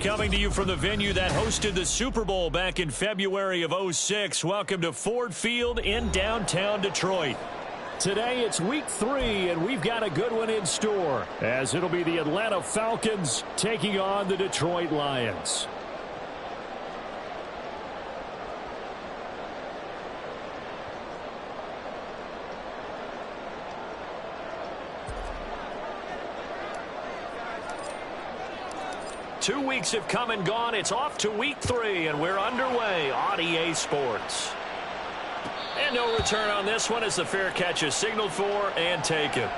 Coming to you from the venue that hosted the Super Bowl back in February of '06. Welcome to Ford Field in downtown Detroit. Today it's week 3, and we've got a good one in store, as it'll be the Atlanta Falcons taking on the Detroit Lions. Two weeks have come and gone. It's off to week 3, and we're underway on EA Sports. And no return on this one as the fair catch is signaled for and taken.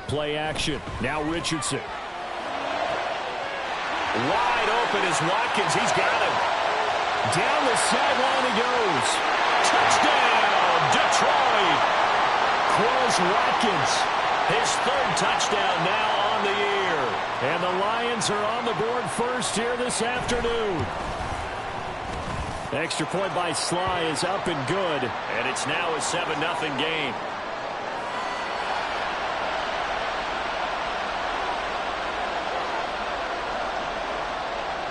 Play action. Now Richardson. Wide open is Watkins. He's got him. Down the sideline he goes. Touchdown, Detroit. Quez Watkins. His 3rd touchdown now on the year. And the Lions are on the board first here this afternoon. Extra point by Sly is up and good. And it's now a 7-0 game.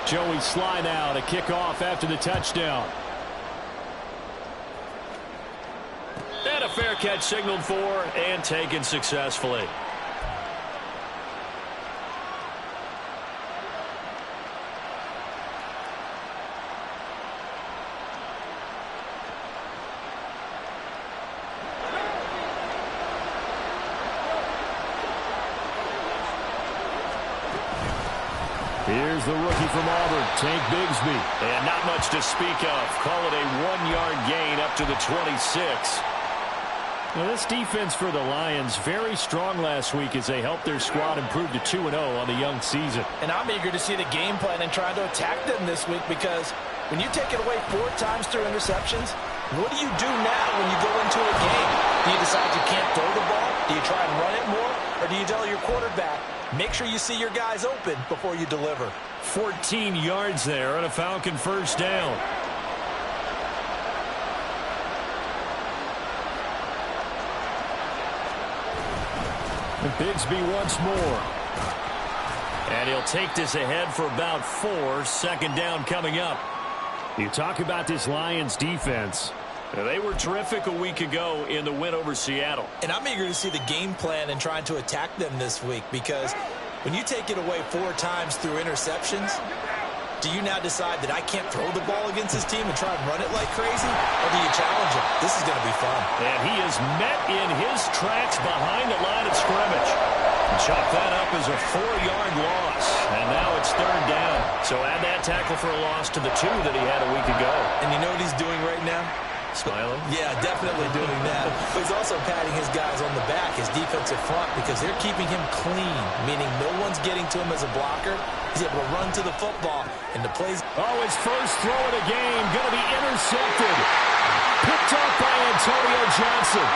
Joey Sly now to kick off after the touchdown. And a fair catch signaled for and taken successfully. Here's the rookie from Auburn, Tank Bigsby. And not much to speak of. Call it a 1-yard gain up to the 26. Well, this defense for the Lions, very strong last week as they helped their squad improve to 2-0 on the young season. And I'm eager to see the game plan and try to attack them this week, because when you take it away 4 times through interceptions, what do you do now when you go into a game? Do you decide you can't throw the ball? Do you try and run it more? Or do you tell your quarterback, make sure you see your guys open before you deliver? 14 yards there on a Falcon first down. And Bigsby once more. And he'll take this ahead for about 4. 2nd down coming up. You talk about this Lions defense. They were terrific a week ago in the win over Seattle. And I'm eager to see the game plan and trying to attack them this week, because when you take it away 4 times through interceptions, do you now decide that I can't throw the ball against this team and try and run it like crazy? Or do you challenge him? This is going to be fun. And he is met in his tracks behind the line of scrimmage. Chop that up as a 4-yard loss. And now it's 3rd down. So add that tackle for a loss to the 2 that he had a week ago. And you know what he's doing right now? Smiling? Yeah, definitely doing that. But he's also patting his guys on the back, his defensive front, because they're keeping him clean, meaning no one's getting to him as a blocker. He's able to run to the football, and the plays. Oh, his first throw of the game going to be intercepted. Picked up by Antonio Johnson.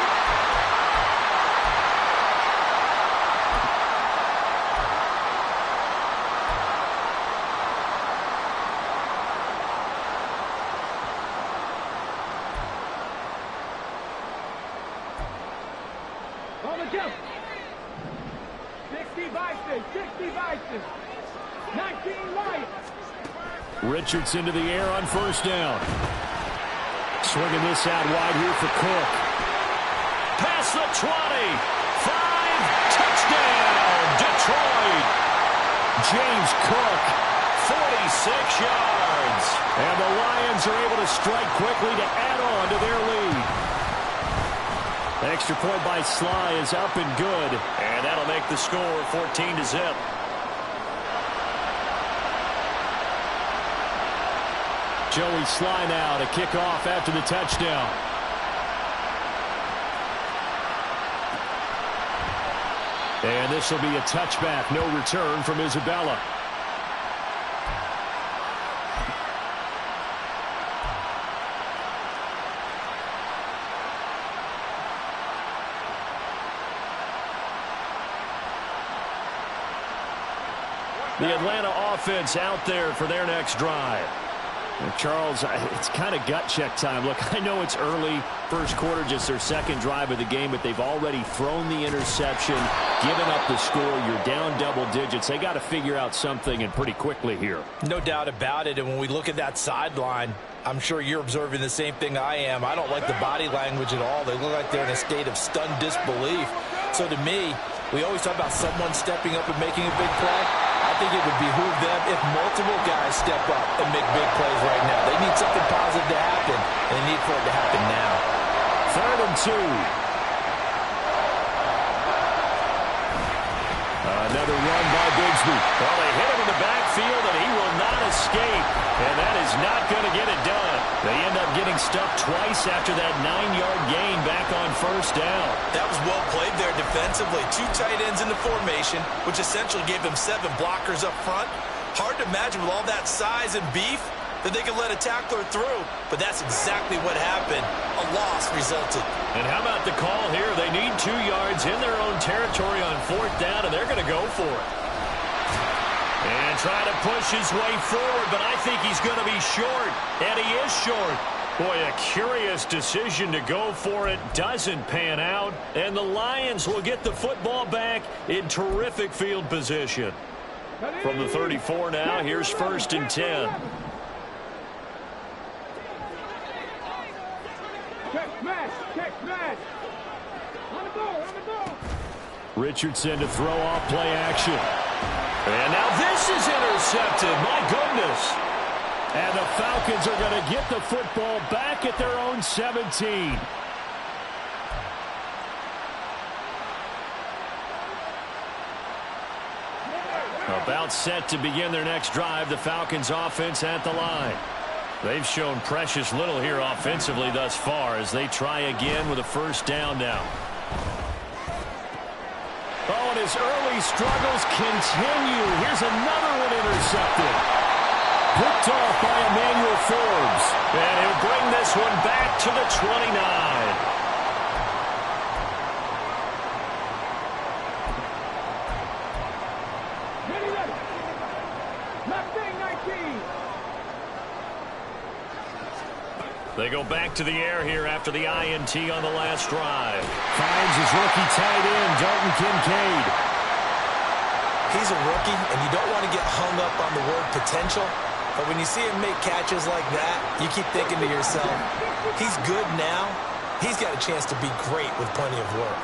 Richardson to the air on first down. Swinging this out wide here for Cook. Past the 20. 5. Touchdown, Detroit. James Cook, 46 yards. And the Lions are able to strike quickly to add on to their lead. Extra point by Sly is up and good. And that'll make the score 14-0. Joey Sly now to kick off after the touchdown. And this will be a touchback. No return from Isabella. The Atlanta offense out there for their next drive. And Charles, it's kind of gut check time. Look, I know it's early, first quarter, just their second drive of the game, but they've already thrown the interception, given up the score. You're down double digits. They got to figure out something, and pretty quickly here. No doubt about it. And when we look at that sideline, I'm sure you're observing the same thing I am. I don't like the body language at all. They look like they're in a state of stunned disbelief. So to me, we always talk about someone stepping up and making a big play. I think it would behoove them if multiple guys step up and make big plays right now. They need something positive to happen, and they need for it to happen now. 3rd and 2. Another run by Bigsby. Well, they hit him in the backfield, and he will not escape. And that is not going to get it done. They end up getting stuffed twice after that 9-yard gain back on 1st down. That was well played there defensively. 2 tight ends in the formation, which essentially gave them 7 blockers up front. Hard to imagine with all that size and beef that they could let a tackler through. But that's exactly what happened. A loss resulted. And how about the call here? They need 2 yards in their own territory on 4th down, and they're going to go for it. And try to push his way forward, but I think he's going to be short. And he is short. Boy, a curious decision to go for it. Doesn't pan out. And the Lions will get the football back in terrific field position. From the 34 now, here's 1st and 10. Richardson to throw off play action. And now this is intercepted. My goodness. And the Falcons are going to get the football back at their own 17. About set to begin their next drive. The Falcons offense at the line. They've shown precious little here offensively thus far as they try again with a 1st down now. Oh, and his early struggles continue. Here's another one intercepted. Picked off by Emmanuel Forbes. And he'll bring this one back to the 29. They go back to the air here after the INT on the last drive. Finds his rookie tight end, Dalton Kincaid. He's a rookie, and you don't want to get hung up on the word potential. But when you see him make catches like that, you keep thinking to yourself, he's good now. He's got a chance to be great with plenty of work.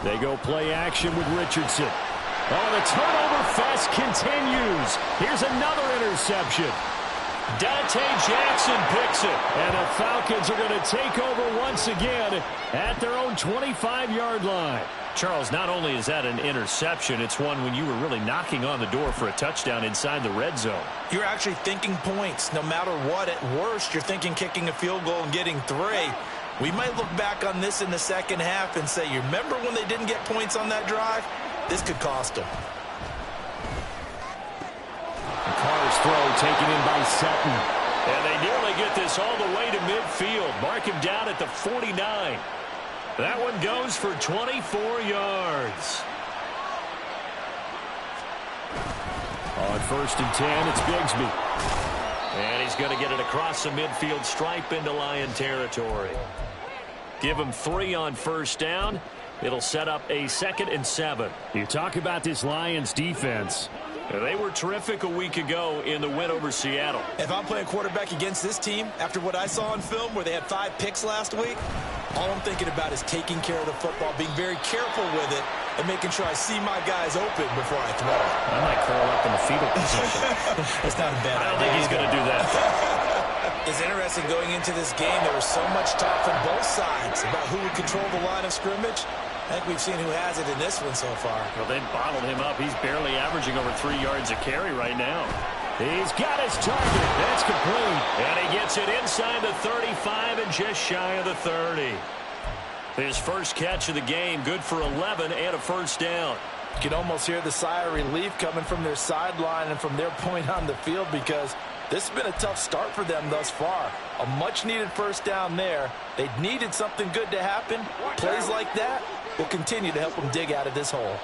They go play action with Richardson. Oh, the turnover fest continues. Here's another interception. Dante Jackson picks it, and the Falcons are going to take over once again at their own 25-yard line. Charles, not only is that an interception, it's one when you were really knocking on the door for a touchdown inside the red zone. You're actually thinking points. No matter what, at worst, you're thinking kicking a field goal and getting 3. We might look back on this in the second half and say, you remember when they didn't get points on that drive? This could cost them. Carr's throw taken in by Sutton. And they nearly get this all the way to midfield. Mark him down at the 49. That one goes for 24 yards. On 1st and 10, it's Bigsby. And he's going to get it across the midfield stripe into Lion territory. Give him 3 on 1st down. It'll set up a 2nd and 7. You talk about this Lions defense. They were terrific a week ago in the win over Seattle. If I'm playing quarterback against this team, after what I saw on film where they had 5 picks last week, all I'm thinking about is taking care of the football, being very careful with it, and making sure I see my guys open before I throw. I might curl up in the fetal position. It's not a bad idea. I don't think he's going to do that. It's interesting going into this game. There was so much talk from both sides about who would control the line of scrimmage. I think we've seen who has it in this one so far. Well, they bottled him up. He's barely averaging over 3 yards a carry right now. He's got his target. That's complete. And he gets it inside the 35 and just shy of the 30. His first catch of the game, good for 11 and a first down. You can almost hear the sigh of relief coming from their sideline and from their point on the field, because this has been a tough start for them thus far. A much-needed first down there. They needed something good to happen. Plays like that will continue to help them dig out of this hole.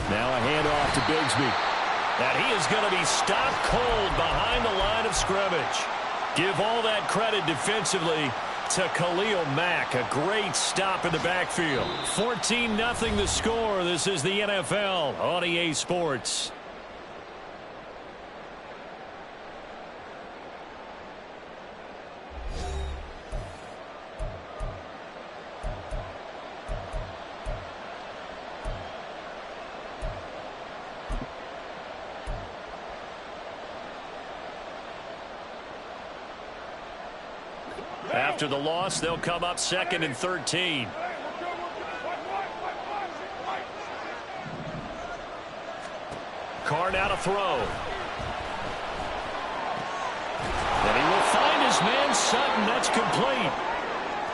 Now a handoff to Bigsby. And he is going to be stopped cold behind the line of scrimmage. Give all that credit defensively to Khalil Mack. A great stop in the backfield. 14-0 the score. This is the NFL on EA Sports. After the loss, they'll come up 2nd and 13. Carr now to throw. And he will find his man Sutton. That's complete.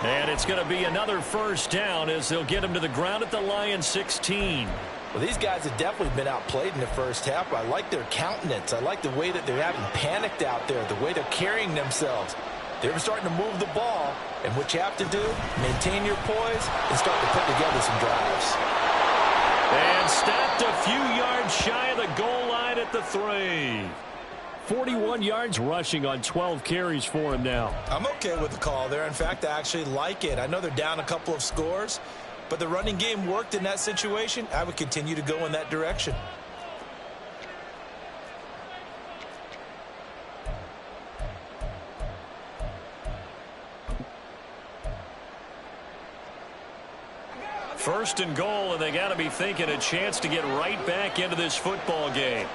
And it's going to be another first down as they'll get him to the ground at the Lions 16. Well, these guys have definitely been outplayed in the first half. I like their countenance. I like the way that they're having panicked out there, the way they're carrying themselves. They're starting to move the ball, and what you have to do, maintain your poise and start to put together some drives. And stopped a few yards shy of the goal line at the 3. 41 yards rushing on 12 carries for him now. I'm okay with the call there. In fact, I actually like it. I know they're down a couple of scores, but the running game worked in that situation. I would continue to go in that direction. First and goal, and they got to be thinking a chance to get right back into this football game.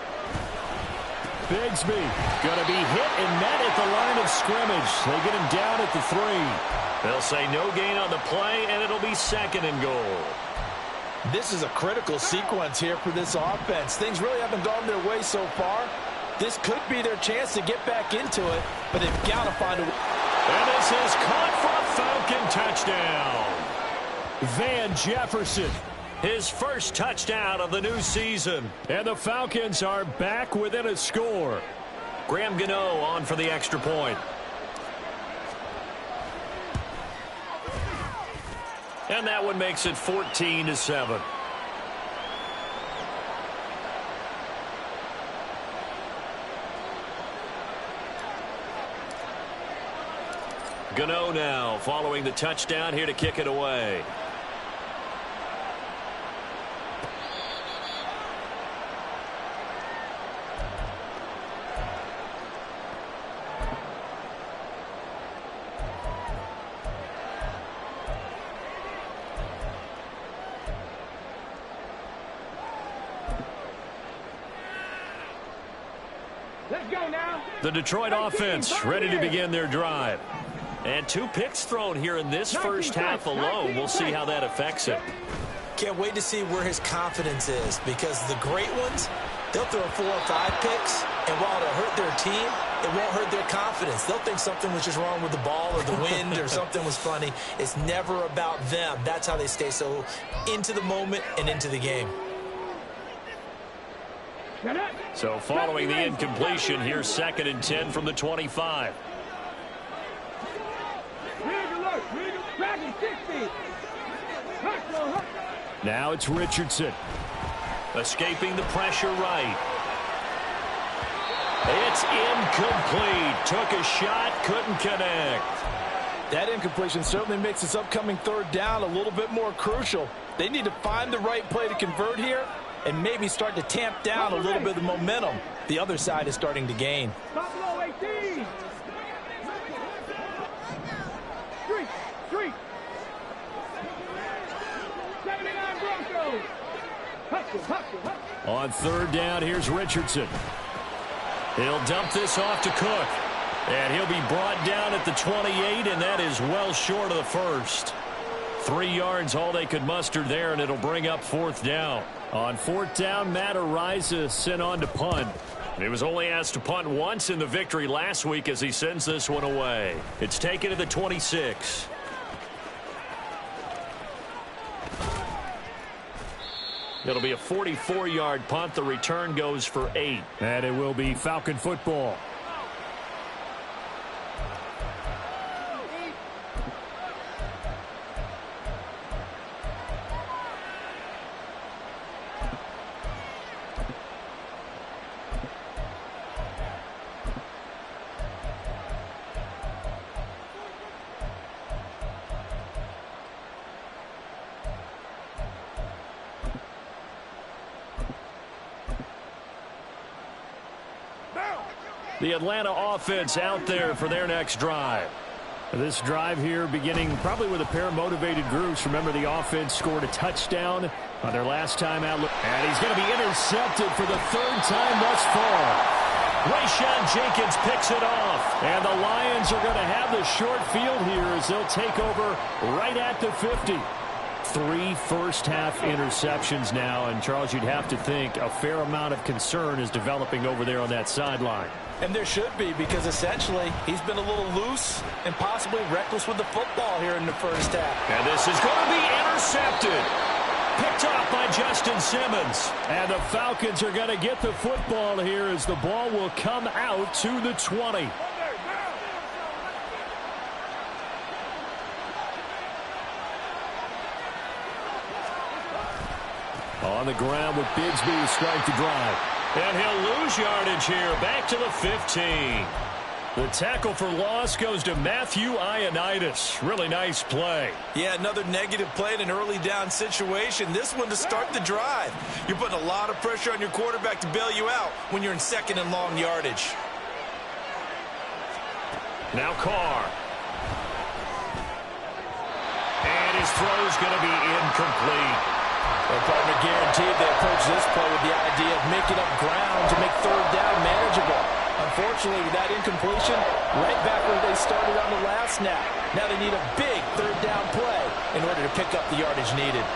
Bigsby going to be hit and met at the line of scrimmage. They get him down at the 3. They'll say no gain on the play, and it'll be 2nd and goal. This is a critical sequence here for this offense. Things really haven't gone their way so far. This could be their chance to get back into it, but they've got to find a way. And this is caught for a Falcon touchdown. Van Jefferson, his first touchdown of the new season. And the Falcons are back within a score. Graham Gano on for the extra point. And that one makes it 14-7. Gano now following the touchdown here to kick it away. Let's go now. The Detroit offense ready to begin their drive. And 2 picks thrown here in this first half alone. We'll see how that affects him. Can't wait to see where his confidence is, because the great ones, they'll throw 4 or 5 picks, and while it'll hurt their team, it won't hurt their confidence. They'll think something was just wrong with the ball or the wind or something was funny. It's never about them. That's how they stay so into the moment and into the game. So following the incompletion, here's 2nd and 10 from the 25. Now it's Richardson. Escaping the pressure right. It's incomplete. Took a shot, couldn't connect. That incompletion certainly makes this upcoming 3rd down a little bit more crucial. They need to find the right play to convert here and maybe start to tamp down a little bit of the momentum the other side is starting to gain. Buffalo 18. Street. On third down, here's Richardson. He'll dump this off to Cook. And he'll be brought down at the 28, and that is well short of the first. 3 yards, all they could muster there, and it'll bring up fourth down. On fourth down, Matt Araiza sent on to punt. He was only asked to punt once in the victory last week as he sends this one away. It's taken to the 26. It'll be a 44-yard punt. The return goes for 8. And it will be Falcon football. The Atlanta offense out there for their next drive. This drive here beginning probably with a pair of motivated groups. Remember, the offense scored a touchdown on their last time out. And he's going to be intercepted for the third time thus far. Rayshawn Jenkins picks it off. And the Lions are going to have the short field here as they'll take over right at the 50. 3 first-half interceptions now. And, Charles, you'd have to think a fair amount of concern is developing over there on that sideline. And there should be, because essentially he's been a little loose and possibly reckless with the football here in the first half. And this is going to be intercepted. Picked off by Justin Simmons. And the Falcons are going to get the football here as the ball will come out to the 20. On the ground with Bigsby to strike the drive. And he'll lose yardage here, back to the 15. The tackle for loss goes to Matthew Ioannidis. Really nice play. Yeah, another negative play in an early down situation. This one to start the drive. You're putting a lot of pressure on your quarterback to bail you out when you're in second and long yardage. Now Carr. And his throw's going to be incomplete. Their partner guaranteed they approach this play with the idea of making up ground to make third down manageable. Unfortunately, with that incompletion, right back where they started on the last snap. Now they need a big third down play in order to pick up the yardage needed.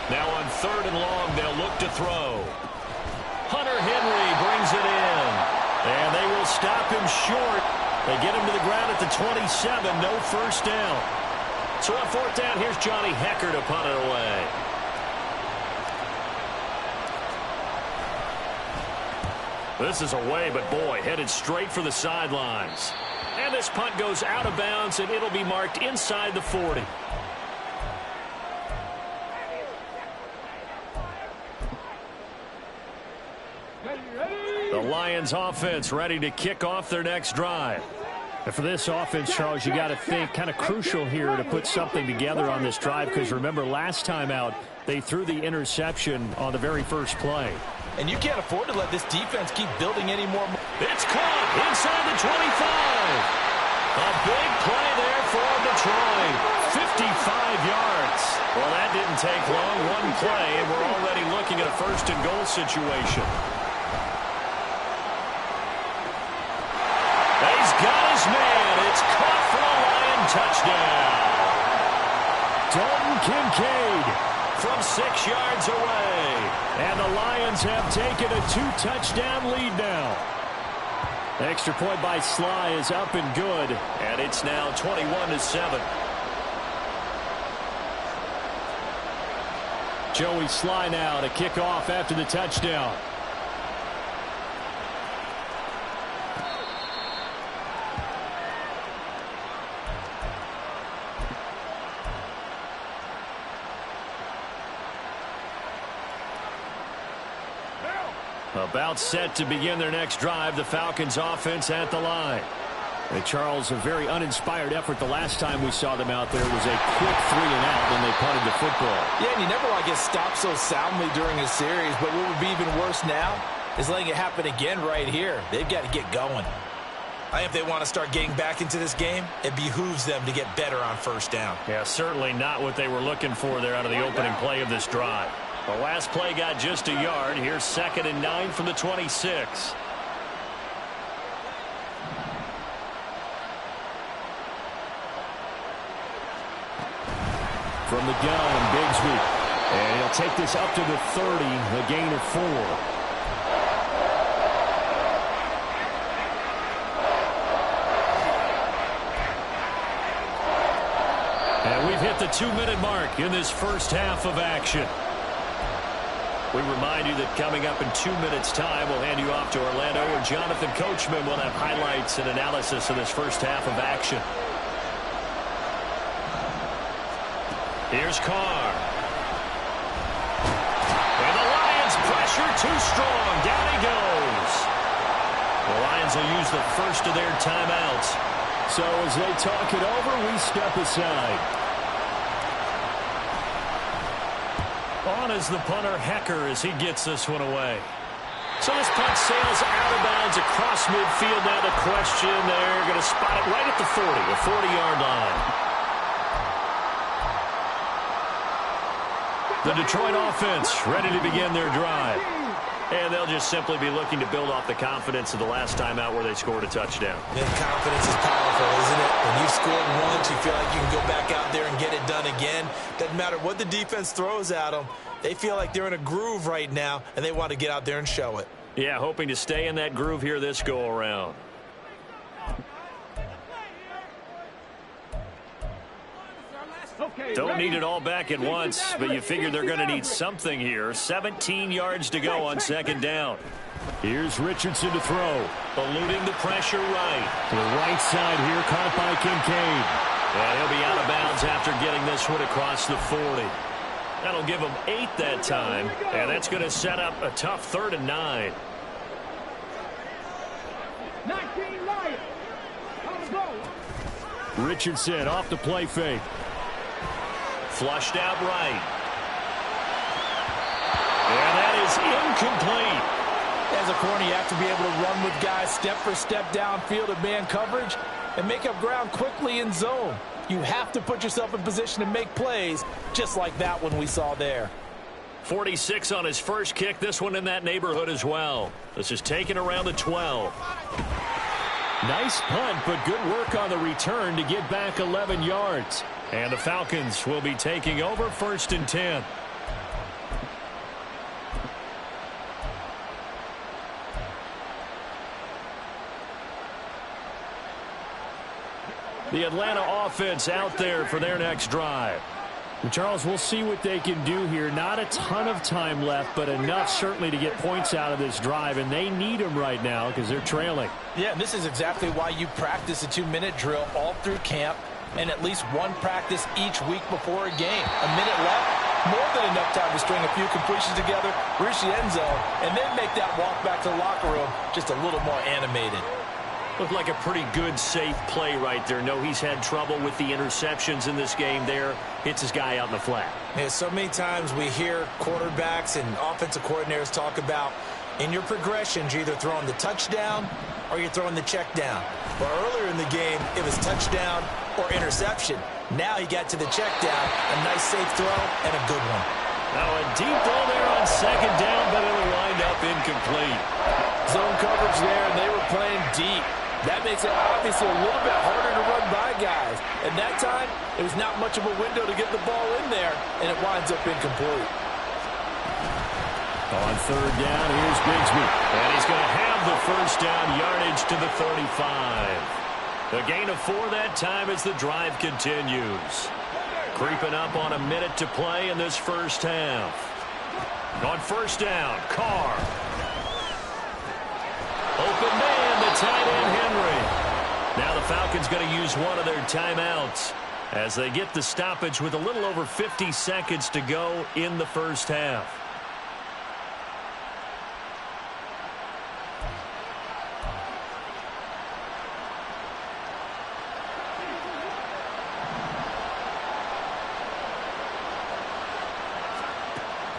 Now on third and long, they'll look to throw. Hunter Henry brings it in. And they will stop him short. They get him to the ground at the 27, no first down. So on fourth down, here's Johnny Hekker to punt it away. This is away, but boy, headed straight for the sidelines. And this punt goes out of bounds, and it'll be marked inside the 40. The Lions offense ready to kick off their next drive. And for this offense, Charles, you got to think kind of crucial here to put something together on this drive, because remember last time out they threw the interception on the very first play. And you can't afford to let this defense keep building any more. It's caught inside the 25. A big play there for Detroit. 55 yards. Well, that didn't take long. One play, and we're already looking at a first and goal situation. He's got his man. It's caught for a Lion touchdown. Dalton Kincaid from 6 yards away. And the Lions have taken a 2-touchdown lead now. Extra point by Sly is up and good. And it's now 21-7. Joey Sly now to kick off after the touchdown. About set to begin their next drive, the Falcons offense at the line. And Charles, a very uninspired effort the last time we saw them out there was a quick 3 and out when they punted the football. Yeah, and you never want to get stopped so soundly during a series, but what would be even worse now is letting it happen again right here. They've got to get going. I think if they want to start getting back into this game, it behooves them to get better on first down. Yeah, certainly not what they were looking for there out of the opening play of this drive. The last play got just a yard. Here's 2nd and 9 from the 26. From the gun, Bigsby. And he'll take this up to the 30, a gain of 4. And we've hit the 2-minute mark in this first half of action. We remind you that coming up in 2 minutes' time, we'll hand you off to Orlando, where Jonathan Coachman will have highlights and analysis of this first half of action. Here's Carr. And the Lions pressure too strong. Down he goes. The Lions will use the first of their timeouts. So as they talk it over, we step aside. On is the punter, Hecker, as he gets this one away. So this punt sails out of bounds across midfield. Now the question, they're going to spot it right at the 40, the 40-yard line. The Detroit offense ready to begin their drive. And they'll just simply be looking to build off the confidence of the last time out where they scored a touchdown. And confidence is powerful, isn't it? When you've scored once, you feel like you can go back out there and get it done again. Doesn't matter what the defense throws at them. They feel like they're in a groove right now, and they want to get out there and show it. Yeah, hoping to stay in that groove here this go-around. Don't need it all back at once, but you figure they're going to need something here. 17 yards to go on 2nd down. Here's Richardson to throw. Eluding the pressure right. To the right side here, caught by Kincaid. And he'll be out of bounds after getting this one across the 40. That'll give him 8 that time, and that's going to set up a tough 3rd and 9. 19 Lions. On the go. Richardson off the play fake. Flushed out right. And that is incomplete. As a corner, you have to be able to run with guys step for step downfield in man coverage and make up ground quickly in zone. You have to put yourself in position to make plays, just like that one we saw there. 46 on his first kick. This one in that neighborhood as well. This is taken around the 12. Nice punt, but good work on the return to get back 11 yards. And the Falcons will be taking over 1st and 10. The Atlanta offense out there for their next drive. And Charles, we'll see what they can do here. Not a ton of time left, but enough certainly to get points out of this drive, and they need them right now because they're trailing. Yeah, and this is exactly why you practice a 2-minute drill all through camp and at least one practice each week before a game. A minute left, more than enough time to string a few completions together, reach the end zone, and then make that walk back to the locker room just a little more animated. Looked like a pretty good, safe play right there. No, he's had trouble with the interceptions in this game there. Hits his guy out in the flat. Yeah, so many times we hear quarterbacks and offensive coordinators talk about in your progressions, you're either throwing the touchdown or you're throwing the check down. But earlier in the game, it was touchdown or interception. Now he got to the check down, a nice safe throw, and a good one. Now a deep ball there on 2nd down, but it'll wind up incomplete. Zone coverage there, and they were playing deep. That makes it obviously a little bit harder to run by guys. And that time, it was not much of a window to get the ball in there, and it winds up incomplete. On 3rd down, here's Bigsby. And he's going to have the first down, yardage to the 35. A gain of 4 that time as the drive continues. Creeping up on a minute to play in this first half. On 1st down, Carr. Open man, the tight end, Henry. Now the Falcons going to use one of their timeouts as they get the stoppage with a little over 50 seconds to go in the first half.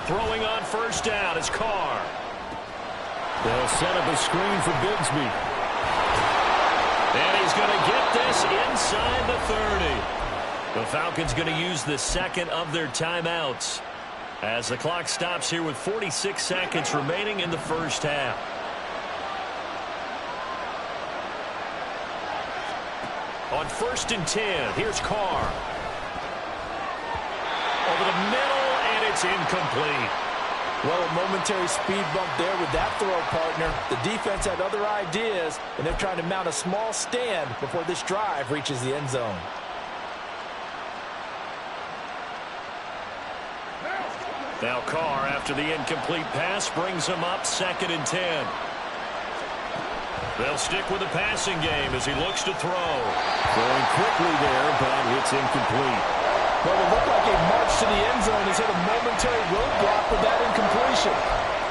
Throwing on 1st down is Carr. They'll set up a screen for Bigsby. And he's going to get this inside the 30. The Falcons going to use the 2nd of their timeouts. as the clock stops here with 46 seconds remaining in the first half. On 1st and 10, here's Carr. Over the middle, and it's incomplete. Well, a momentary speed bump there with that throw, partner. The defense had other ideas, and they're trying to mount a small stand before this drive reaches the end zone. Now Carr, after the incomplete pass, brings him up 2nd and 10. They'll stick with the passing game as he looks to throw. Throwing quickly there, but it's incomplete. Well, it looked like a march to the end zone has hit a momentary roadblock with that incompletion.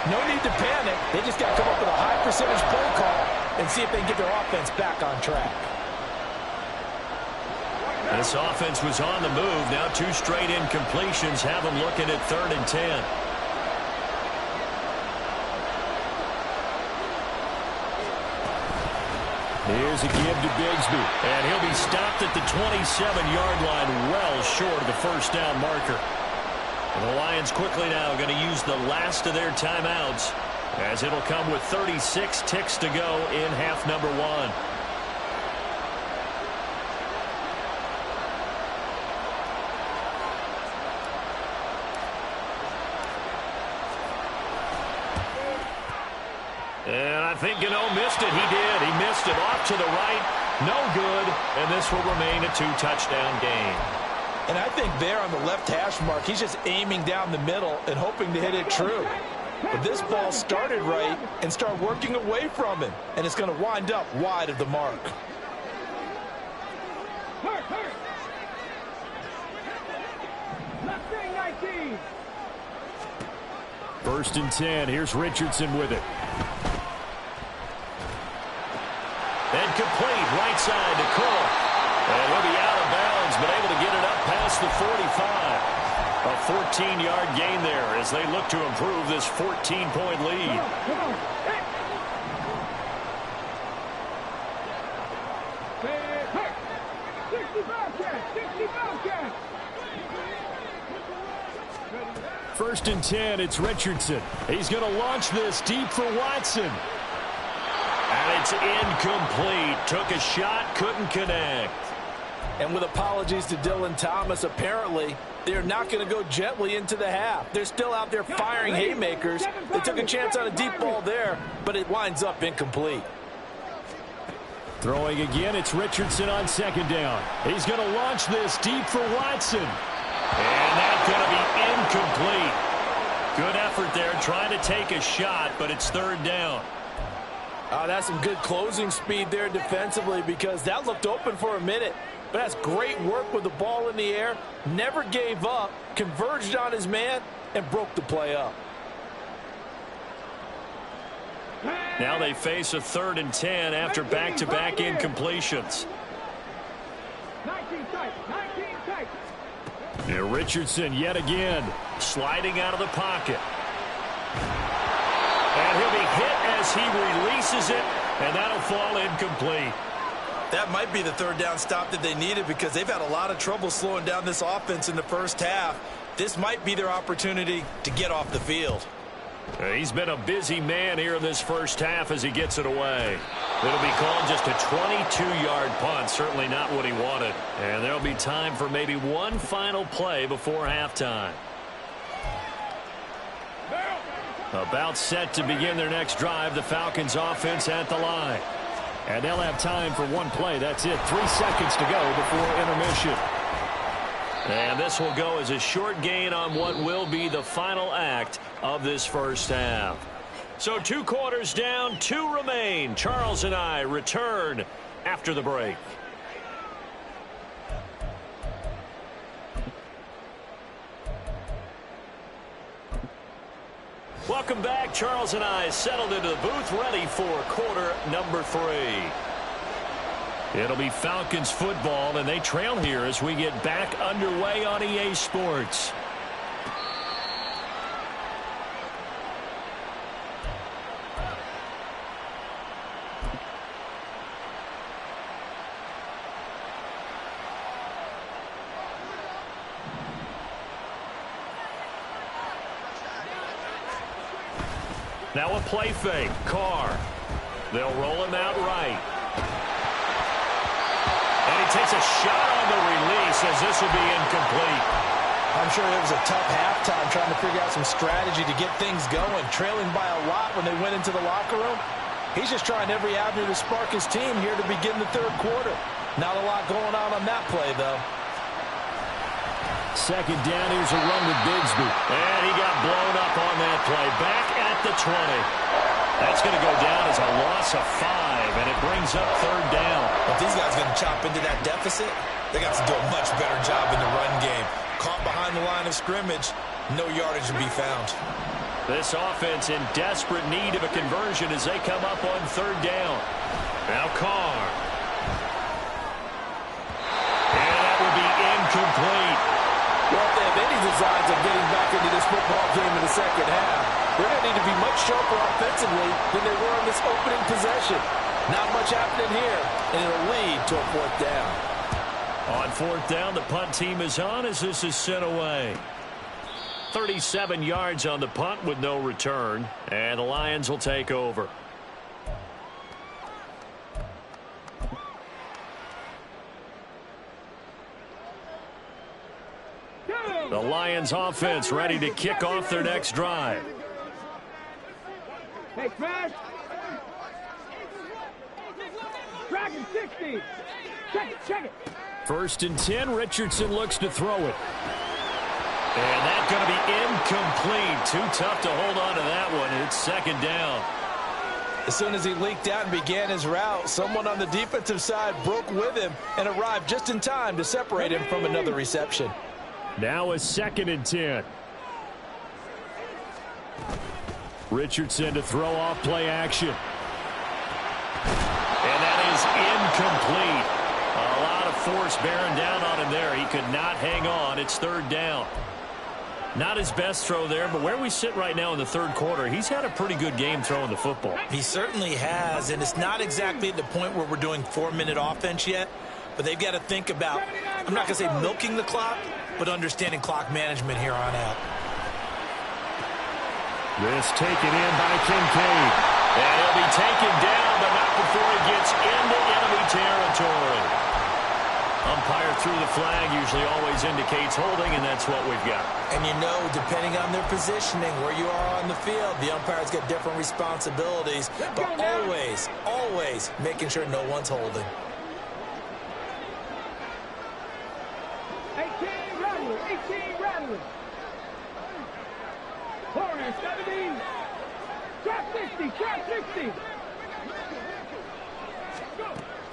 No need to panic. They just got to come up with a high percentage play call and see if they can get their offense back on track. This offense was on the move. Now 2 straight incompletions have them looking at 3rd and 10. Here's a give to Bigsby. And he'll be stopped at the 27-yard line, well short of the first down marker. And the Lions quickly now going to use the last of their timeouts, as it'll come with 36 ticks to go in half number 1. And I think Gano missed it. He did. He missed it off to the right. No good. And this will remain a 2-touchdown game. And I think there on the left hash mark, he's just aiming down the middle and hoping to hit it true. But this ball started right and started working away from him. And it's going to wind up wide of the mark. Left wing 19. 1st and 10. Here's Richardson with it. And complete, right side to Cook. And he'll be out of bounds, but able to get it up past the 45. A 14-yard gain there as they look to improve this 14-point lead. Come on. Hey. 60 Bobcats. 60 Bobcats. 1st and 10, it's Richardson. He's going to launch this deep for Watson. And it's incomplete. Took a shot, couldn't connect. And with apologies to Dylan Thomas, apparently they're not going to go gently into the half. They're still out there firing haymakers. They took a chance on a deep ball there, but it winds up incomplete. Throwing again, it's Richardson on 2nd down. He's going to launch this deep for Watson. And that's going to be incomplete. Good effort there trying to take a shot, but it's 3rd down. That's some good closing speed there defensively, because that looked open for a minute. But that's great work with the ball in the air. Never gave up, converged on his man, and broke the play up. Now they face a 3rd and 10 after back-to-back incompletions. 19 tight. 19 tight. And Richardson yet again sliding out of the pocket. And he'll be hit as he releases it, and that'll fall incomplete. That might be the 3rd down stop that they needed, because they've had a lot of trouble slowing down this offense in the first half. This might be their opportunity to get off the field. He's been a busy man here in this first half as he gets it away. It'll be called just a 22-yard punt, certainly not what he wanted. And there'll be time for maybe one final play before halftime. About set to begin their next drive, the Falcons offense at the line. And they'll have time for one play. That's it. 3 seconds to go before intermission. And this will go as a short gain on what will be the final act of this first half. So 2 quarters down, 2 remain. Charles and I return after the break. Welcome back. Charles and I settled into the booth, ready for quarter number 3. It'll be Falcons football, and they trail here as we get back underway on EA Sports. Now a play fake. Carr. They'll roll him out right. And he takes a shot on the release as this will be incomplete. I'm sure it was a tough halftime trying to figure out some strategy to get things going. Trailing by a lot when they went into the locker room. He's just trying every avenue to spark his team here to begin the third quarter. Not a lot going on that play, though. Second down, here's a run with Bigsby. And he got blown up on that play. Back at the 20. That's going to go down as a loss of 5, and it brings up third down. If these guys are going to chop into that deficit, they got to do a much better job in the run game. Caught behind the line of scrimmage, no yardage to be found. This offense in desperate need of a conversion as they come up on third down. Now Carr. And that will be incomplete. Well, if they have any designs of getting back into this football game in the second half, they're going to need to be much sharper offensively than they were on this opening possession. Not much happening here, and it'll lead to a fourth down. On fourth down, the punt team is on as this is sent away. 37 yards on the punt with no return, and the Lions will take over. The Lions offense ready to kick off their next drive. Hey, Crash. Dragon 60. Check it. First and 10, Richardson looks to throw it. And that's going to be incomplete. Too tough to hold on to that one. It's second down. As soon as he leaked out and began his route, someone on the defensive side broke with him and arrived just in time to separate him from another reception. Now a second and 10. Richardson to throw off play action. And that is incomplete. A lot of force bearing down on him there. He could not hang on. It's third down. Not his best throw there, but where we sit right now in the third quarter, he's had a pretty good game throwing the football. He certainly has, and it's not exactly at the point where we're doing 4-minute offense yet, but they've got to think about, I'm not going to say milking the clock, but understanding clock management here on out. This taken in by Kincaid. And he'll be taken down, but not before he gets into enemy territory. Umpire through the flag usually always indicates holding, and that's what we've got. And you know, depending on their positioning, where you are on the field, the umpire's got different responsibilities, but always making sure no one's holding. 18 Rattler. Corner 70. Trap 60.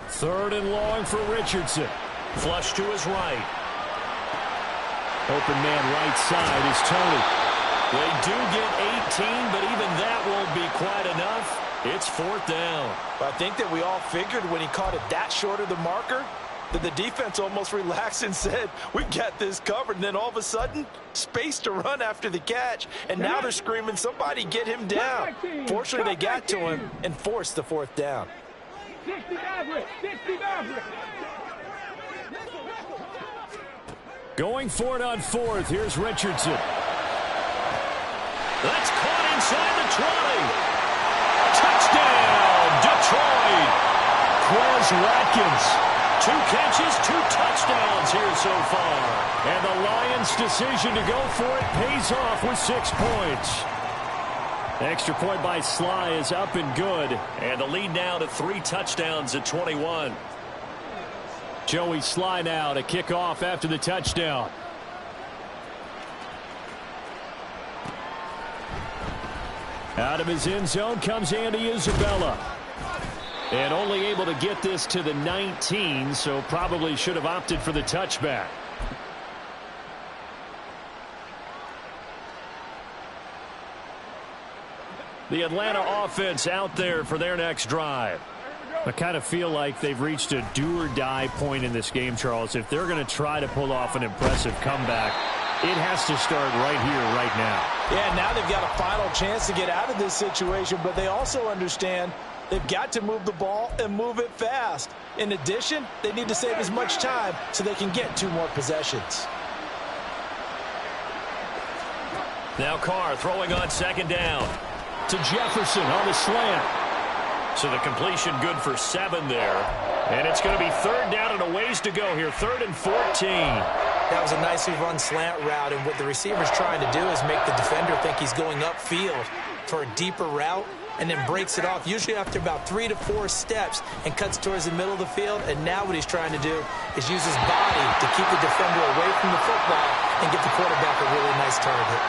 Third and long for Richardson. Flush to his right. Open man right side is Tony. They do get 18, but even that won't be quite enough. It's fourth down. I think that we all figured when he caught it that short of the marker that the defense almost relaxed and said, we got this covered. And then all of a sudden, space to run after the catch. And now they're screaming, somebody get him down. Fortunately, they got to him and forced the fourth down. 60 Maverick. Going for it on fourth. Here's Richardson. That's caught inside the 20. Touchdown, Detroit. Quez Watkins. 2 catches, 2 touchdowns here so far. And the Lions' decision to go for it pays off with 6 points. Extra point by Sly is up and good. And the lead now to 3 touchdowns at 21. Joey Sly now to kick off after the touchdown. Out of his end zone comes Andy Isabella. And only able to get this to the 19, so probably should have opted for the touchback. The Atlanta offense out there for their next drive. I kind of feel like they've reached a do-or-die point in this game, Charles. If they're going to try to pull off an impressive comeback, it has to start right here, right now. Yeah, now they've got a final chance to get out of this situation, but they also understand they've got to move the ball and move it fast. In addition, they need to save as much time so they can get 2 more possessions. Now Carr throwing on second down. to Jefferson on the slant. So the completion good for 7 there. And it's going to be 3rd down and a ways to go here. 3rd and 14. That was a nicely run slant route, and what the receiver's trying to do is make the defender think he's going upfield for a deeper route, and then breaks it off, usually after about 3 to 4 steps, and cuts towards the middle of the field. And now what he's trying to do is use his body to keep the defender away from the football and get the quarterback a really nice target.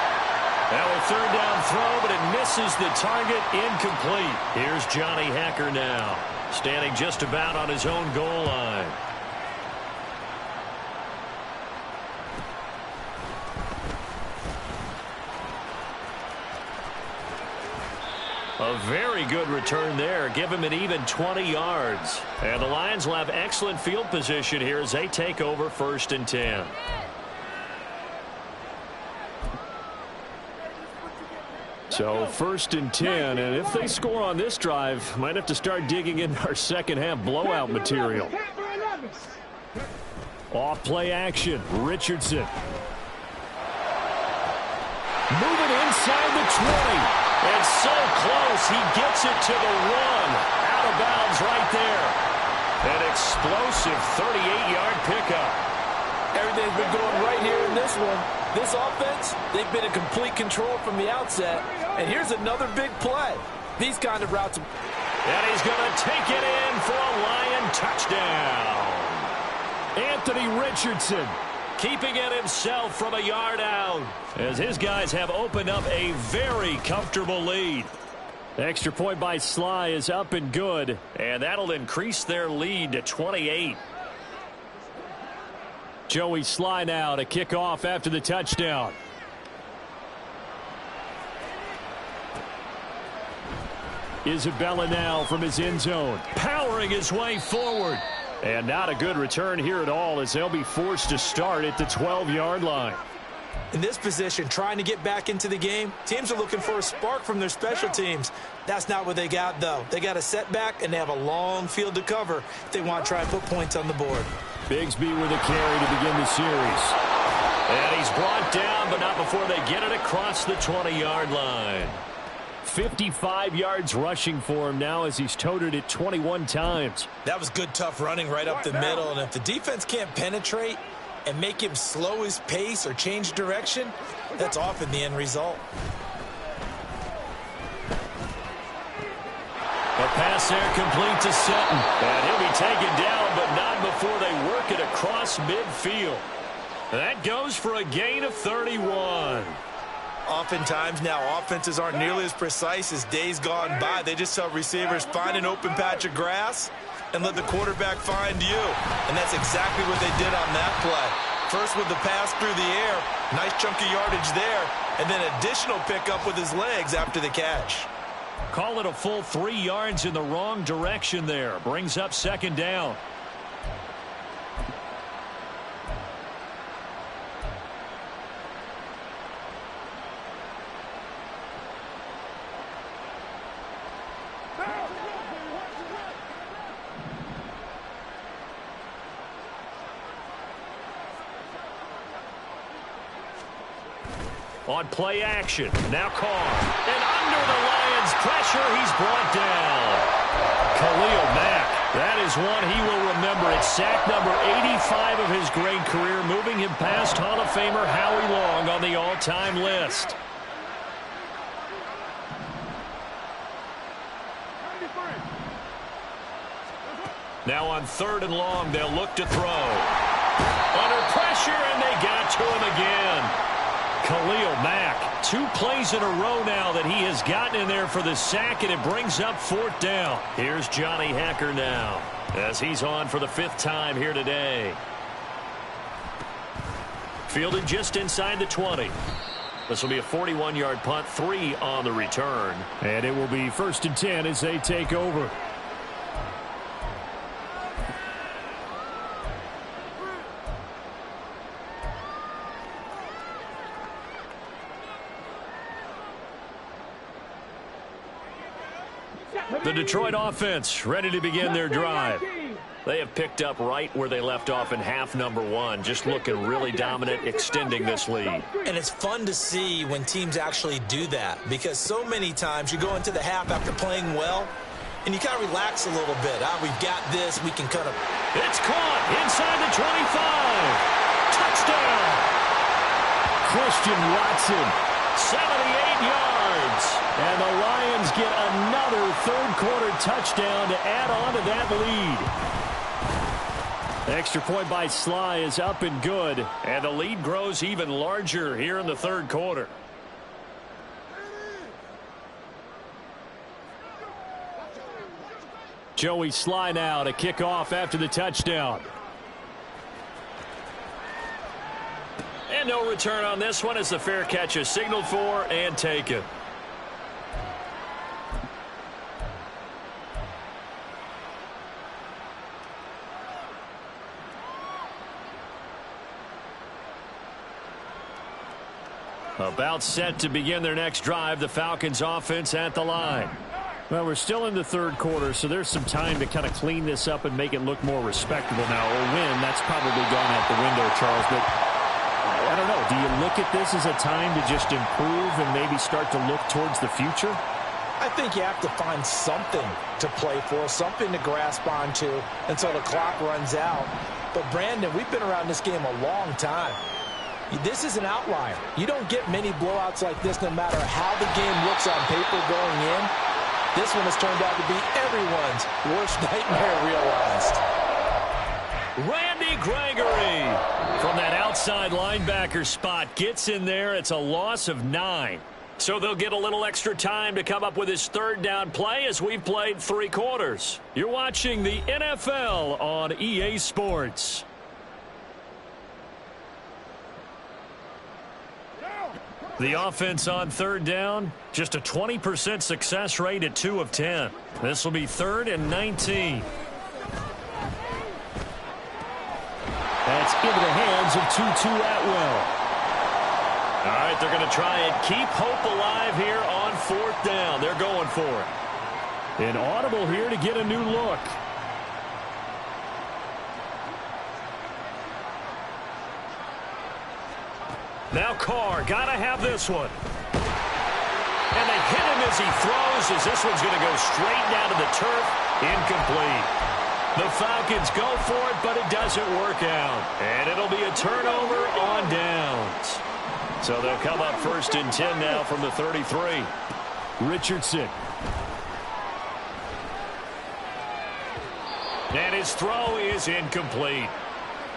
Now a 3rd down throw, but it misses the target, incomplete. Here's Johnny Hacker now, standing just about on his own goal line. A very good return there. Give him an even 20 yards. And the Lions will have excellent field position here as they take over 1st and 10. So 1st and 10, and if they score on this drive, might have to start digging in our second half blowout material. Off play action, Richardson. Moving inside the 20. And so close, he gets it to the 1. Out of bounds right there. An explosive 38-yard pickup. Everything's been going right here in this one. This offense, they've been in complete control from the outset. And here's another big play. These kind of routes. And he's going to take it in for a Lion touchdown. Anthony Richardson keeping it himself from a yard out as his guys have opened up a very comfortable lead. Extra point by Sly is up and good, and that'll increase their lead to 28. Joey Sly now to kick off after the touchdown. Isabella now from his end zone, powering his way forward. And not a good return here at all as they'll be forced to start at the 12-yard line. In this position, trying to get back into the game, teams are looking for a spark from their special teams. That's not what they got, though. They got a setback, and they have a long field to cover if they want to try and put points on the board. Bigsby with a carry to begin the series. And he's brought down, but not before they get it across the 20-yard line. 55 yards rushing for him now as he's toted it 21 times. That was good, tough running right up the middle. And if the defense can't penetrate and make him slow his pace or change direction, that's often the end result. A pass there complete to Sutton. And he'll be taken down, but not before they work it across midfield. That goes for a gain of 31. Oftentimes now offenses aren't nearly as precise as days gone by. They just tell receivers, find an open patch of grass and let the quarterback find you. And that's exactly what they did on that play. First with the pass through the air, nice chunk of yardage there, and then additional pickup with his legs after the catch. Call it a full 3 yards in the wrong direction there. Brings up 2nd down. On play action, now Carr. And under the Lions' pressure, he's brought down. Khalil Mack, that is one he will remember. It's sack number 85 of his great career, moving him past Hall of Famer Howie Long on the all-time list. Now on 3rd and long, they'll look to throw. Under pressure, and they got to him again. Khalil Mack, 2 plays in a row now that he has gotten in there for the sack, and it brings up 4th down. Here's Johnny Hacker now as he's on for the 5th time here today. Fielded just inside the 20. This will be a 41-yard punt, 3 on the return. And it will be 1st and 10 as they take over. The Detroit offense ready to begin their drive. They have picked up right where they left off in half number one, just looking really dominant, extending this lead. And it's fun to see when teams actually do that, because so many times you go into the half after playing well, and you kind of relax a little bit. We've got this. We can kind of... It's caught inside the 25. Touchdown. Christian Watson, 78 yards. And the Lions get another third-quarter touchdown to add on to that lead. Extra point by Sly is up and good. And the lead grows even larger here in the third quarter. Joey Sly now to kick off after the touchdown. And no return on this one as the fair catch is signaled for and taken. About set to begin their next drive, the Falcons offense at the line. Well, we're still in the third quarter, so there's some time to kind of clean this up and make it look more respectable now. Or win, that's probably gone out the window, Charles. But I don't know. Do you look at this as a time to just improve and maybe start to look towards the future? I think you have to find something to play for, something to grasp onto until the clock runs out. But, Brandon, we've been around this game a long time. This is an outlier. You don't get many blowouts like this no matter how the game looks on paper going in. This one has turned out to be everyone's worst nightmare realized. Randy Gregory from that outside linebacker spot gets in there. It's a loss of 9. So they'll get a little extra time to come up with his third down play as we've played 3 quarters. You're watching the NFL on EA Sports. The offense on third down, just a 20% success rate at 2 of 10. This will be 3rd and 19. That's into the hands of Tutu Atwell. All right, they're going to try and keep hope alive here on 4th down. They're going for it. An audible here to get a new look. Now Carr, got to have this one. And they hit him as he throws, as this one's going to go straight down to the turf. Incomplete. The Falcons go for it, but it doesn't work out. And it'll be a turnover on downs. So they'll come up 1st and 10 now from the 33. Richardson. And his throw is incomplete.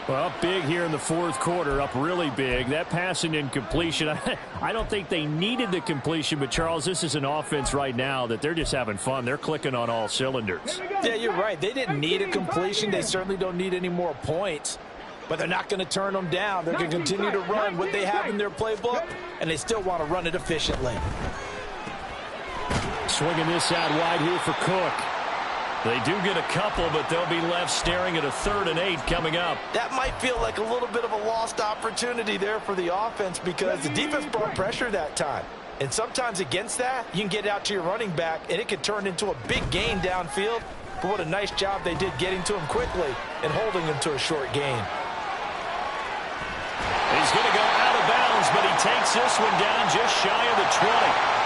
Well, up big here in the 4th quarter, up really big. That pass and incompletion, I don't think they needed the completion, but, Charles, this is an offense right now that they're just having fun. They're clicking on all cylinders. Yeah, you're right. They didn't need a completion. They certainly don't need any more points, but they're not going to turn them down. They're going to continue to run what they have in their playbook, and they still want to run it efficiently. Swinging this out wide here for Cook. They do get a couple, but they'll be left staring at a 3rd and 8 coming up. That might feel like a little bit of a lost opportunity there for the offense because the defense brought pressure that time. And sometimes against that, you can get out to your running back, and it can turn into a big gain downfield. But what a nice job they did getting to him quickly and holding him to a short gain. He's going to go out of bounds, but he takes this one down just shy of the 20.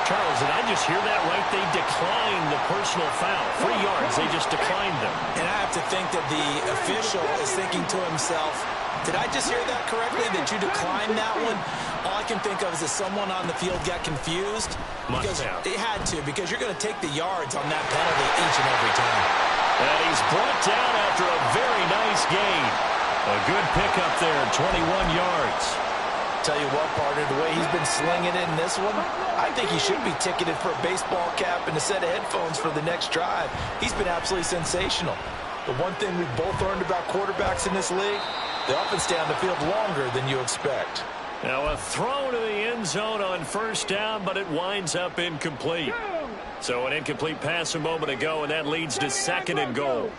Charles, did I just hear that right? They declined the personal foul. 3 yards, they just declined them. And I have to think that the official is thinking to himself, did I just hear that correctly, that you declined that one? All I can think of is that someone on the field got confused. Because it had to, because you're going to take the yards on that penalty each and every time. And he's brought down after a very nice gain. A good pickup there, 21 yards. Tell you what, partner, the way he's been slinging it in this one, I think he should be ticketed for a baseball cap and a set of headphones for the next drive. He's been absolutely sensational. The one thing we've both learned about quarterbacks in this league, they often stay on the field longer than you expect. Now a throw to the end zone on 1st down, but it winds up incomplete. So an incomplete pass a moment ago, and that leads to 2nd and goal.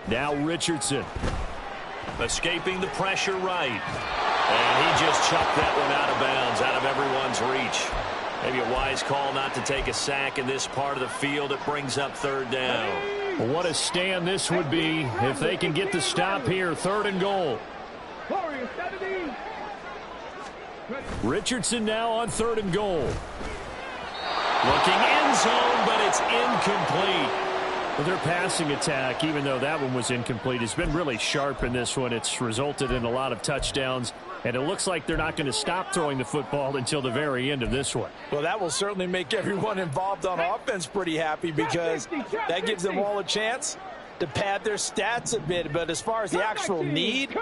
Now Richardson. Escaping the pressure right. And he just chucked that one out of bounds, out of everyone's reach. Maybe a wise call not to take a sack in this part of the field. It brings up 3rd down. What a stand this would be if they can get the stop here. 3rd and goal. Warriors 17. Richardson now on 3rd and goal. Looking end zone, but it's incomplete. Well, their passing attack, even though that one was incomplete, has been really sharp in this one. It's resulted in a lot of touchdowns, and it looks like they're not going to stop throwing the football until the very end of this one. Well, that will certainly make everyone involved on offense pretty happy because that gives them all a chance to pad their stats a bit. But as far as the actual need,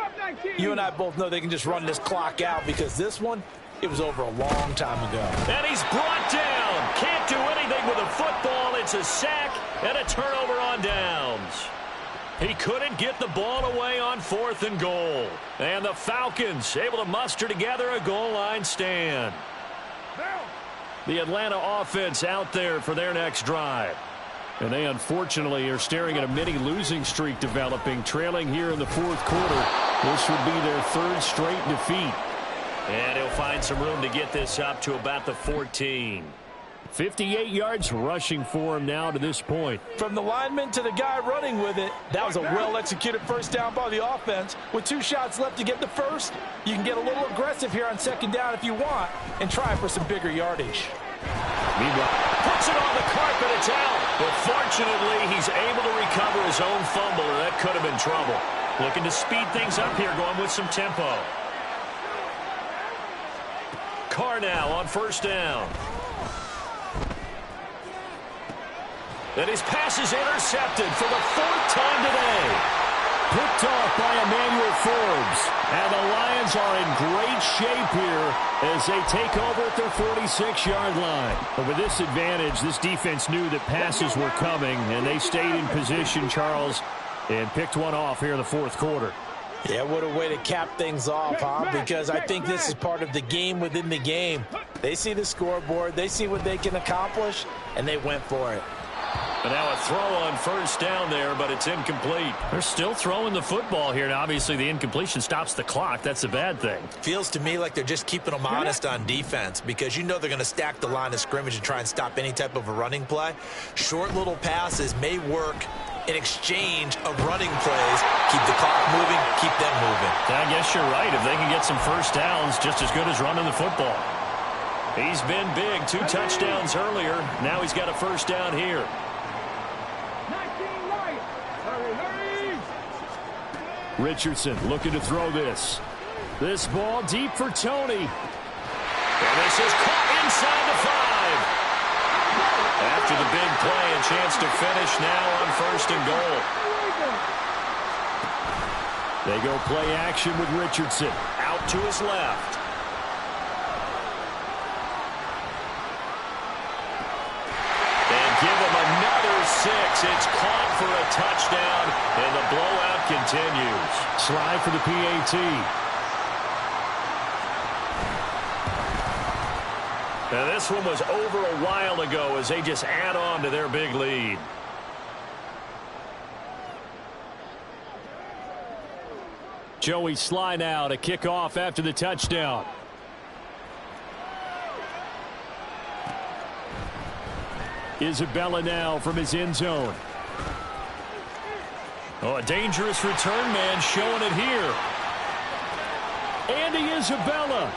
you and I both know they can just run this clock out because this one, it was over a long time ago. And he's brought down. Can't do anything with a football. It's a sack and a turnover on downs. He couldn't get the ball away on 4th and goal. And the Falcons able to muster together a goal line stand. The Atlanta offense out there for their next drive. And they unfortunately are staring at a mini losing streak developing, trailing here in the 4th quarter. This would be their 3rd straight defeat. And he'll find some room to get this up to about the 14. 58 yards rushing for him now to this point. From the lineman to the guy running with it, that was a well-executed first down by the offense. With 2 shots left to get the first, you can get a little aggressive here on 2nd down if you want and try for some bigger yardage. Meanwhile, puts it on the carpet, it's out. But fortunately, he's able to recover his own fumble, or that could have been trouble. Looking to speed things up here, going with some tempo. Carr now on 1st down. And his pass is intercepted for the 4th time today. Picked off by Emmanuel Forbes. And the Lions are in great shape here as they take over at their 46-yard line. But with this advantage, this defense knew that passes were coming, and they stayed in position, Charles, and picked one off here in the 4th quarter. Yeah, what a way to cap things off, huh? Because I think this is part of the game within the game. They see the scoreboard, they see what they can accomplish, and they went for it. And now a throw on 1st down there, but it's incomplete. They're still throwing the football here, and obviously the incompletion stops the clock. That's a bad thing. Feels to me like they're just keeping them honest on defense because you know they're going to stack the line of scrimmage and try and stop any type of a running play. Short little passes may work in exchange of running plays. Keep the clock moving, keep them moving. I guess you're right. If they can get some first downs, just as good as running the football. He's been big. 2 touchdowns earlier. Now he's got a first down here. 19 right. Hurry. Richardson looking to throw this. This ball deep for Tony. And this is caught inside the 5. After the big play, a chance to finish now on 1st and goal. They go play action with Richardson. Out to his left. And give him another 6. It's caught for a touchdown, and the blowout continues. Slide for the PAT. Now this one was over a while ago as they just add on to their big lead. Joey Sly now to kick off after the touchdown. Isabella now from his end zone. Oh, a dangerous return man showing it here. Andy Isabella.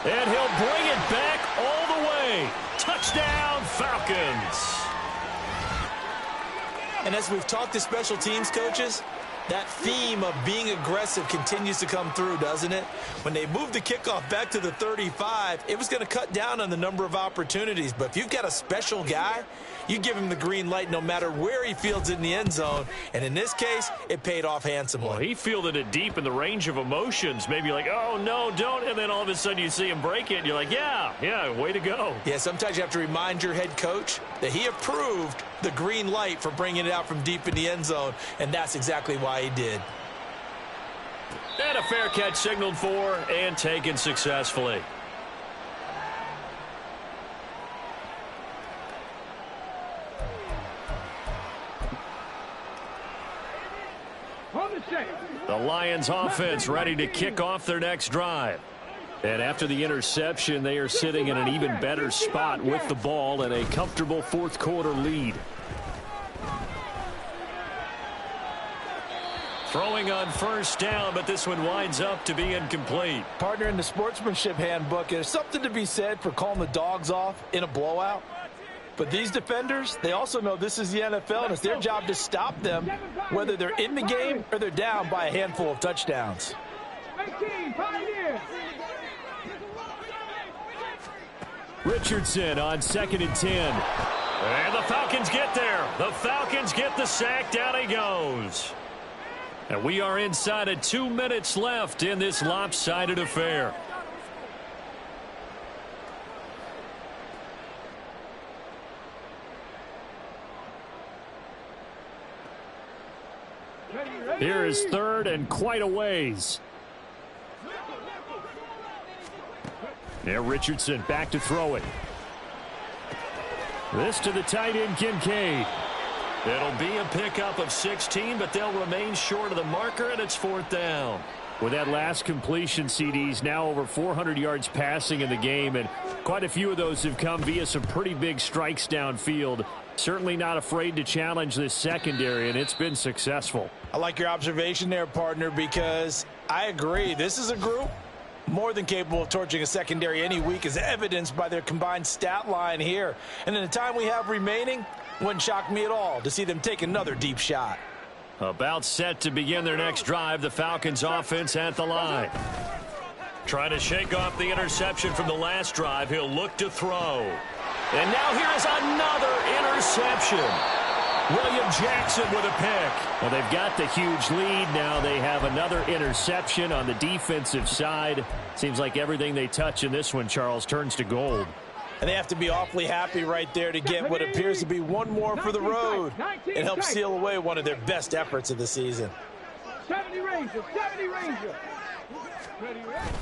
And he'll bring it back all the way. Touchdown, Falcons. And as we've talked to special teams coaches, that theme of being aggressive continues to come through, doesn't it? When they moved the kickoff back to the 35, it was going to cut down on the number of opportunities. But if you've got a special guy, you give him the green light no matter where he fields it in the end zone. And in this case, it paid off handsomely. Well, he fielded it deep in the range of emotions. Maybe like, oh, no, don't. And then all of a sudden you see him break it. And you're like, yeah, way to go. Yeah, sometimes you have to remind your head coach that he approved the green light for bringing it out from deep in the end zone. And that's exactly why he did. And a fair catch signaled for and taken successfully. The Lions offense ready to kick off their next drive. And after the interception, they are sitting in an even better spot with the ball and a comfortable fourth quarter lead. Throwing on first down, but this one winds up to be incomplete. Partner, in the sportsmanship handbook, there's something to be said for calling the dogs off in a blowout. But these defenders, they also know this is the NFL, and it's their job to stop them, whether they're in the game or they're down by a handful of touchdowns. 19, Pioneer. Richardson on 2nd and 10. And the Falcons get there. The Falcons get the sack. Down he goes. And we are inside of 2 minutes left in this lopsided affair. Here is 3rd and quite a ways. Yeah, Richardson back to throw it. This to the tight end, Kincaid. It'll be a pickup of 16, but they'll remain short of the marker, and it's 4th down. With that last completion, CD's now over 400 yards passing in the game, and quite a few of those have come via some pretty big strikes downfield. Certainly not afraid to challenge this secondary, and it's been successful. I like your observation there, partner, because I agree. This is a group more than capable of torching a secondary any week, as evidenced by their combined stat line here. And in the time we have remaining, wouldn't shock me at all to see them take another deep shot. About set to begin their next drive, the Falcons offense at the line. Trying to shake off the interception from the last drive. He'll look to throw. And now here is another interception. William Jackson with a pick. Well, they've got the huge lead. Now they have another interception on the defensive side. Seems like everything they touch in this one, Charles, turns to gold. And they have to be awfully happy right there to get what appears to be one more for the road and help seal away one of their best efforts of the season. 70 Ranger, 70 Ranger.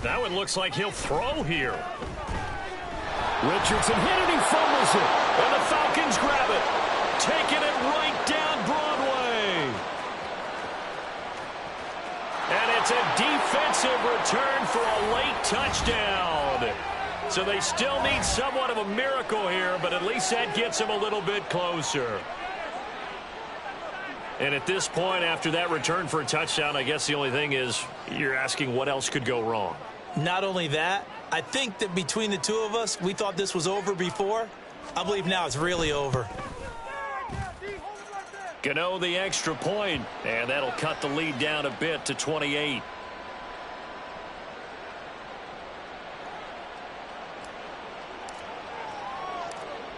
That one looks like he'll throw here. Richardson hit it, he fumbles it. And the Falcons grab it. Taking it right down Broadway. And it's a defensive return for a late touchdown. So they still need somewhat of a miracle here, but at least that gets them a little bit closer. And at this point, after that return for a touchdown, I guess the only thing is you're asking what else could go wrong. Not only that, I think that between the two of us, we thought this was over before. I believe now it's really over. Gano the extra point, and that'll cut the lead down a bit to 28.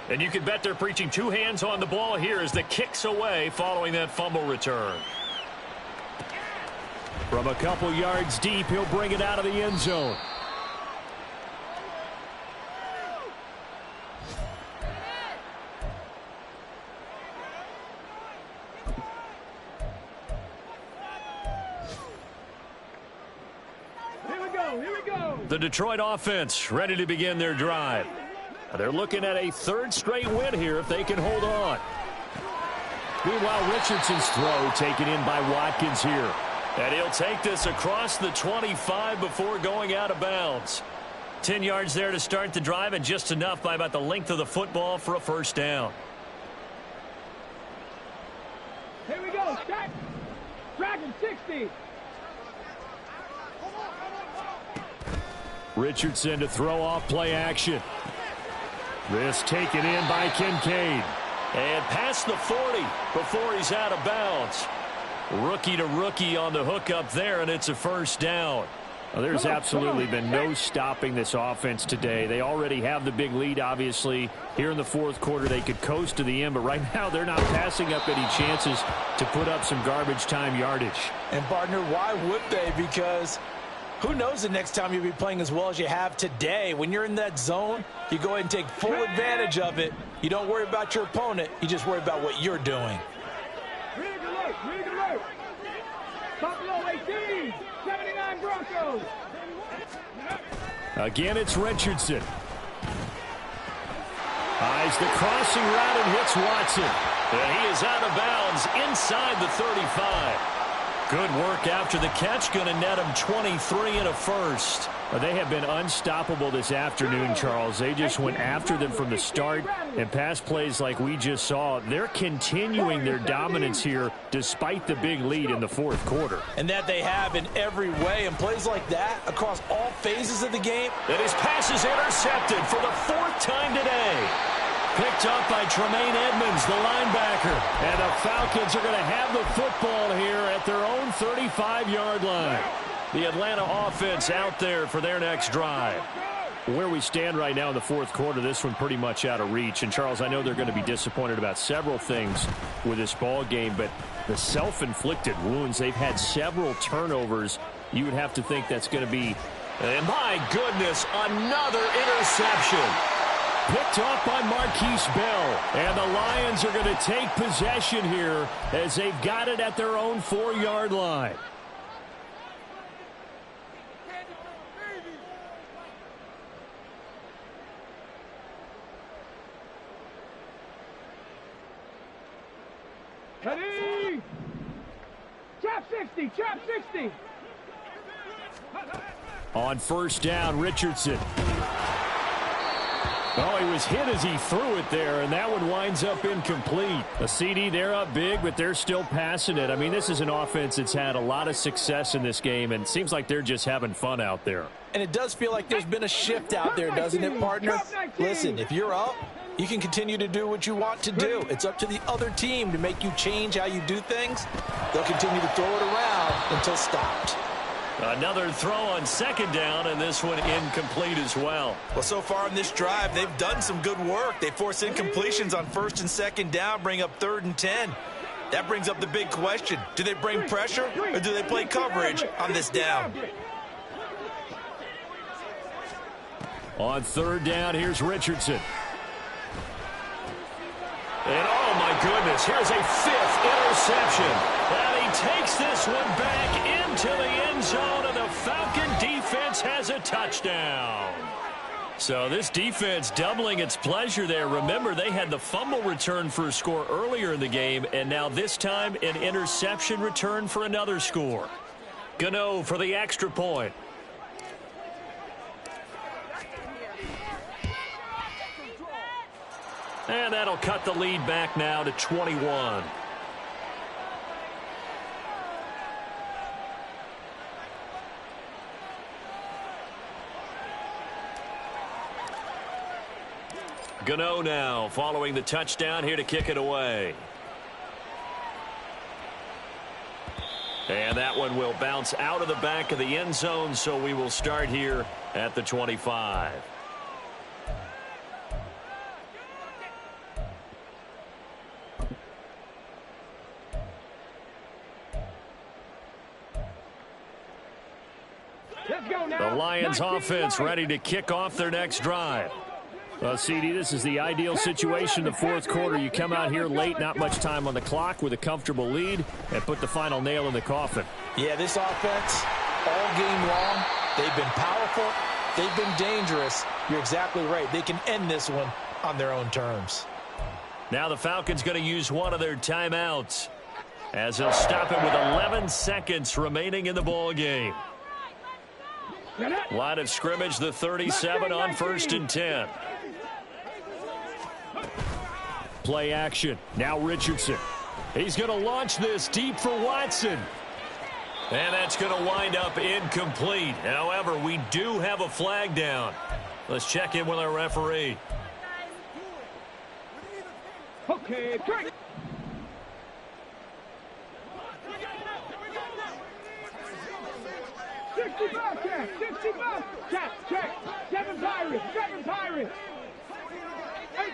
And you can bet they're preaching two hands on the ball here as the kick's away following that fumble return. From a couple yards deep, he'll bring it out of the end zone. Here we go. The Detroit offense ready to begin their drive. They're looking at a third straight win here if they can hold on. Meanwhile, Richardson's throw taken in by Watkins here. And he'll take this across the 25 before going out of bounds. 10 yards there to start the drive, and just enough by about the length of the football for a first down. Here we go. Set. Dragon 60. Richardson to throw off play action. This taken in by Kincaid. And past the 40 before he's out of bounds. Rookie to rookie on the hookup there, and it's a first down. Well, there's absolutely been no stopping this offense today. They already have the big lead, obviously. Here in the fourth quarter, they could coast to the end, but right now they're not passing up any chances to put up some garbage time yardage. And, partner, why would they? Because who knows the next time you'll be playing as well as you have today. When you're in that zone, you go ahead and take full advantage of it. You don't worry about your opponent. You just worry about what you're doing. Rig alert. Buffalo 18. 79 Broncos. Again, it's Richardson. Eyes the crossing route and hits Watson. And he is out of bounds inside the 35. Good work after the catch. Going to net him 23 and a first. They have been unstoppable this afternoon, Charles. They just went after them from the start, and pass plays like we just saw, they're continuing their dominance here despite the big lead in the fourth quarter. And that they have in every way, and plays like that across all phases of the game. And his pass is intercepted for the fourth time today. Picked up by Tremaine Edmonds, the linebacker. And the Falcons are going to have the football here at their own 35-yard line. The Atlanta offense out there for their next drive. Where we stand right now in the fourth quarter, this one pretty much out of reach. And, Charles, I know they're going to be disappointed about several things with this ball game, but the self-inflicted wounds, they've had several turnovers. You would have to think that's going to be, and my goodness, another interception. Picked off by Marquise Bell. And the Lions are going to take possession here as they've got it at their own 4-yard line. Ready? Trap 60, trap 60. On first down, Richardson. Oh, he was hit as he threw it there, and that one winds up incomplete. A CD, they're up big, but they're still passing it. I mean, this is an offense that's had a lot of success in this game, and it seems like they're just having fun out there. And it does feel like there's been a shift out there, doesn't it, partner? Listen, if you're up, you can continue to do what you want to do. It's up to the other team to make you change how you do things. They'll continue to throw it around until stopped. Another throw on second down, and this one incomplete as well. Well, so far in this drive, they've done some good work. They force incompletions on first and second down, bring up 3rd and 10. That brings up the big question. Do they bring pressure, or do they play coverage on this down? On third down, here's Richardson. And oh my goodness, here's a 5th interception. And he takes this one back into the end zone, and the Falcon defense has a touchdown. So this defense doubling its pleasure there. Remember, they had the fumble return for a score earlier in the game, and now this time an interception return for another score. Gano for the extra point. And that'll cut the lead back now to 21. Gano now following the touchdown here to kick it away. And that one will bounce out of the back of the end zone, so we will start here at the 25. The Lions offense ready to kick off their next drive. CD, this is the ideal situation in the fourth quarter. You come out here late, not much time on the clock with a comfortable lead, and put the final nail in the coffin. Yeah, this offense, all game long, they've been powerful, they've been dangerous. You're exactly right. They can end this one on their own terms. Now the Falcons going to use one of their timeouts as they'll stop it with 11 seconds remaining in the ball game. Line of scrimmage, the 37 on 1st and 10. Play action. Now Richardson. He's going to launch this deep for Watson. And that's going to wind up incomplete. However, we do have a flag down. Let's check in with our referee. Okay, break. Check. 7 Pirates.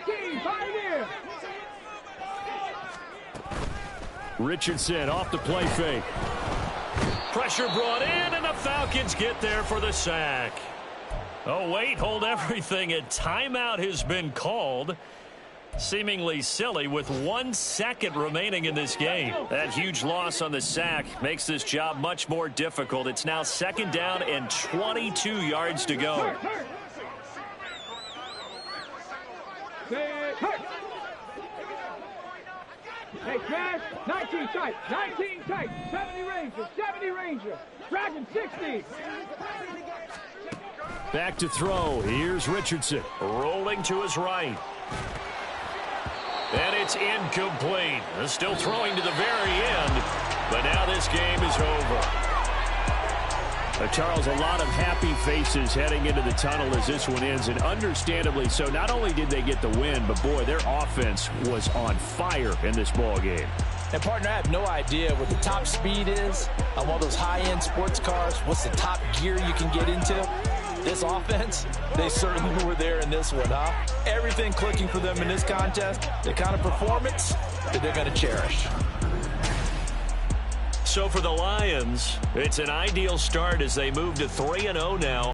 18, Pioneer. Richardson off the play fake. Pressure brought in, and the Falcons get there for the sack. Oh, wait, hold everything. A timeout has been called. Seemingly silly with 1 second remaining in this game. That huge loss on the sack makes this job much more difficult. It's now 2nd down and 22 yards to go. Hey, Trash, 19 tight, 19 tight, 70 Ranger, Dragon 60. Back to throw. Here's Richardson rolling to his right. And it's incomplete. Still throwing to the very end, but now this game is over. Charles, a lot of happy faces heading into the tunnel as this one ends, and understandably so. Not only did they get the win, but, boy, their offense was on fire in this ball game. And, partner, I have no idea what the top speed is on one of those high-end sports cars. What's the top gear you can get into? This offense, they certainly were there in this one, huh? Everything clicking for them in this contest, the kind of performance that they're going to cherish. So for the Lions, it's an ideal start as they move to 3-0 now.